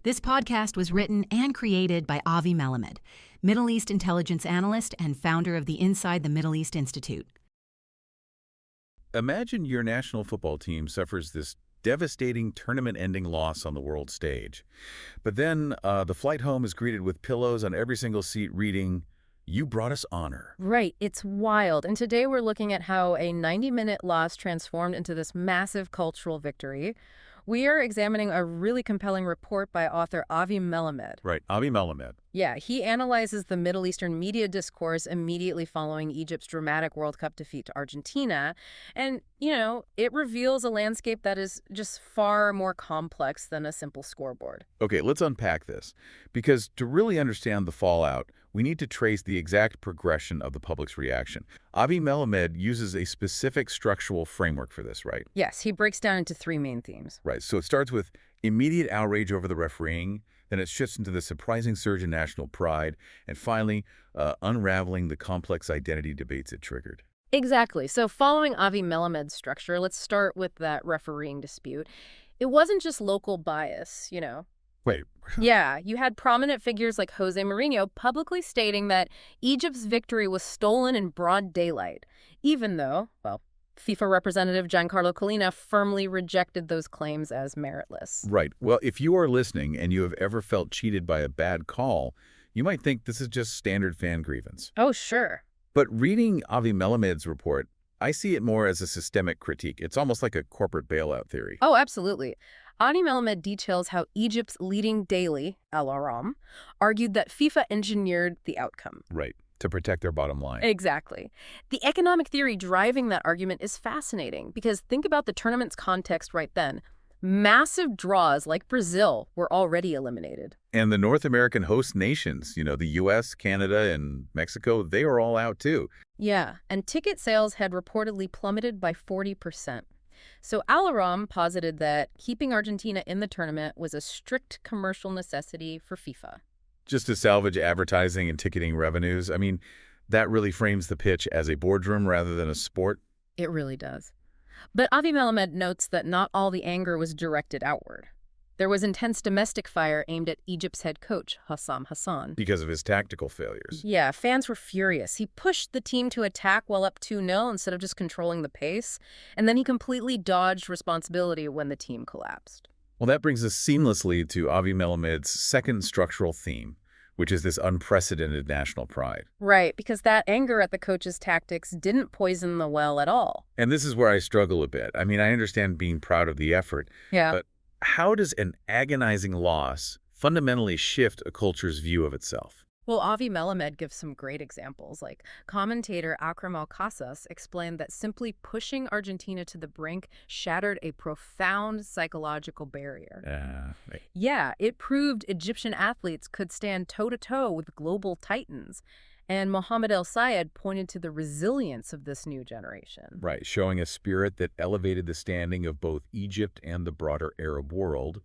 This podcast was written and created by Avi Melamed, Middle East intelligence analyst and founder of the Inside the Middle East Institute. Imagine your national football team suffers this devastating tournament-ending loss on the world stage. But then the flight home is greeted with pillows on every single seat reading, "You brought us honor." Right, it's wild. And today we're looking at how a 90-minute loss transformed into this massive cultural victory. We are examining a really compelling report by author Avi Melamed. Right, Avi Melamed. Yeah, he analyzes the Middle Eastern media discourse immediately following Egypt's dramatic World Cup defeat to Argentina. And, it reveals a landscape that is just far more complex than a simple scoreboard. Okay, let's unpack this. Because to really understand the fallout, we need to trace the exact progression of the public's reaction. Avi Melamed uses a specific structural framework for this, right? Yes, he breaks down into three main themes. Right, so it starts with immediate outrage over the refereeing, then it shifts into the surprising surge in national pride, and finally, unraveling the complex identity debates it triggered. Exactly. So following Avi Melamed's structure, let's start with that refereeing dispute. It wasn't just local bias, Wait. Yeah, you had prominent figures like Jose Mourinho publicly stating that Egypt's victory was stolen in broad daylight, even though, FIFA representative Giancarlo Collina firmly rejected those claims as meritless. Right. Well, if you are listening and you have ever felt cheated by a bad call, you might think this is just standard fan grievance. Oh, sure. But reading Avi Melamed's report, I see it more as a systemic critique. It's almost like a corporate bailout theory. Oh, absolutely. Avi Melamed details how Egypt's leading daily, Al Ahram, argued that FIFA engineered the outcome. Right. To protect their bottom line. Exactly. The economic theory driving that argument is fascinating because think about the tournament's context right then. Massive draws like Brazil were already eliminated. And the North American host nations, the U.S., Canada, and Mexico, they are all out too. Yeah, and ticket sales had reportedly plummeted by 40%. So Al Ahram posited that keeping Argentina in the tournament was a strict commercial necessity for FIFA. Just to salvage advertising and ticketing revenues. I mean, that really frames the pitch as a boardroom rather than a sport. It really does. But Avi Melamed notes that not all the anger was directed outward. There was intense domestic fire aimed at Egypt's head coach, Hussam Hassan. Because of his tactical failures. Yeah, fans were furious. He pushed the team to attack while up 2-0 instead of just controlling the pace. And then he completely dodged responsibility when the team collapsed. Well, that brings us seamlessly to Avi Melamed's second structural theme, which is this unprecedented national pride. Right, because that anger at the coach's tactics didn't poison the well at all. And this is where I struggle a bit. I mean, I understand being proud of the effort. Yeah. But how does an agonizing loss fundamentally shift a culture's view of itself? Well, Avi Melamed gives some great examples. Like commentator Akram Al-Qassas explained that simply pushing Argentina to the brink shattered a profound psychological barrier. Right. Yeah, it proved Egyptian athletes could stand toe-to-toe with global titans. And Mohammed El Sayed pointed to the resilience of this new generation. Right, showing a spirit that elevated the standing of both Egypt and the broader Arab world,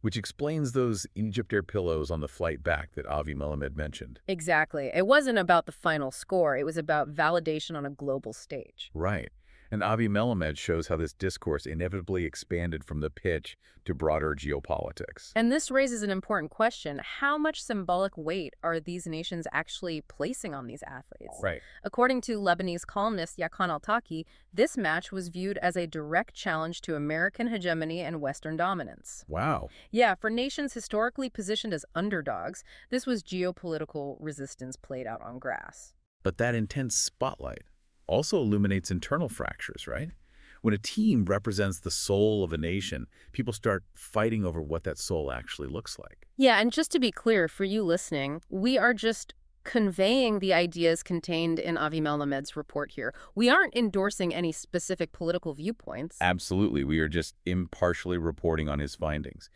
which explains those Egypt Air pillows on the flight back that Avi Melamed mentioned. Exactly. It wasn't about the final score. It was about validation on a global stage. Right. And Avi Melamed shows how this discourse inevitably expanded from the pitch to broader geopolitics. And this raises an important question. How much symbolic weight are these nations actually placing on these athletes? Right. According to Lebanese columnist Yakan Al-Taki, this match was viewed as a direct challenge to American hegemony and Western dominance. Wow. Yeah, for nations historically positioned as underdogs, this was geopolitical resistance played out on grass. But that intense spotlight also illuminates internal fractures, right? When a team represents the soul of a nation, people start fighting over what that soul actually looks like. Yeah, and just to be clear, for you listening, we are just conveying the ideas contained in Avi Melamed's report here. We aren't endorsing any specific political viewpoints. Absolutely. We are just impartially reporting on his findings.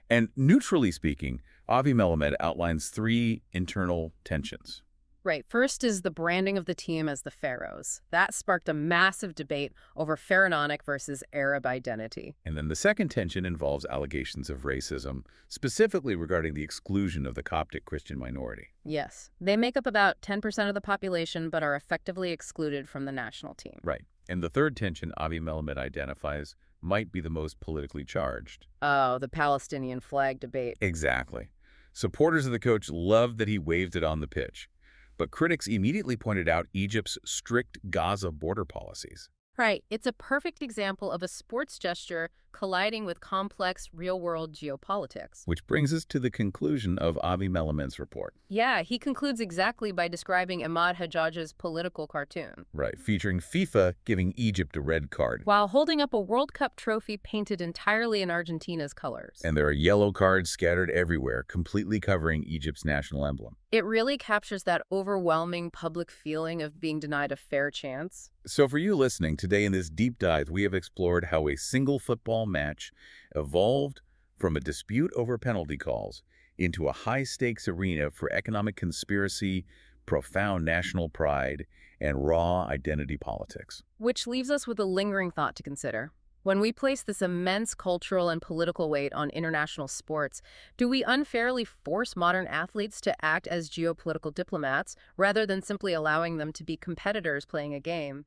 And neutrally speaking, Avi Melamed outlines three internal tensions. Right. First is the branding of the team as the Pharaohs. That sparked a massive debate over Pharaonic versus Arab identity. And then the second tension involves allegations of racism, specifically regarding the exclusion of the Coptic Christian minority. Yes. They make up about 10% of the population, but are effectively excluded from the national team. Right. And the third tension Avi Melamed identifies might be the most politically charged. Oh, the Palestinian flag debate. Exactly. Supporters of the coach loved that he waved it on the pitch, but critics immediately pointed out Egypt's strict Gaza border policies. Right. It's a perfect example of a sports gesture colliding with complex real-world geopolitics. Which brings us to the conclusion of Avi Melamed's report. Yeah, he concludes exactly by describing Ahmad Hajjaj's political cartoon. Right, featuring FIFA giving Egypt a red card. While holding up a World Cup trophy painted entirely in Argentina's colors. And there are yellow cards scattered everywhere, completely covering Egypt's national emblem. It really captures that overwhelming public feeling of being denied a fair chance. So for you listening, today in this deep dive, we have explored how a single football match evolved from a dispute over penalty calls into a high-stakes arena for economic conspiracy, profound national pride, and raw identity politics. Which leaves us with a lingering thought to consider. When we place this immense cultural and political weight on international sports, do we unfairly force modern athletes to act as geopolitical diplomats rather than simply allowing them to be competitors playing a game?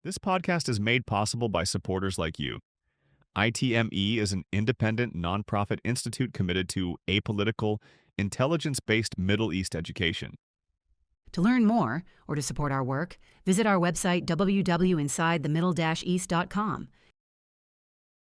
This podcast is made possible by supporters like you. ITME is an independent, nonprofit institute committed to apolitical, intelligence-based Middle East education. To learn more or to support our work, visit our website www.insidethemiddle-east.com.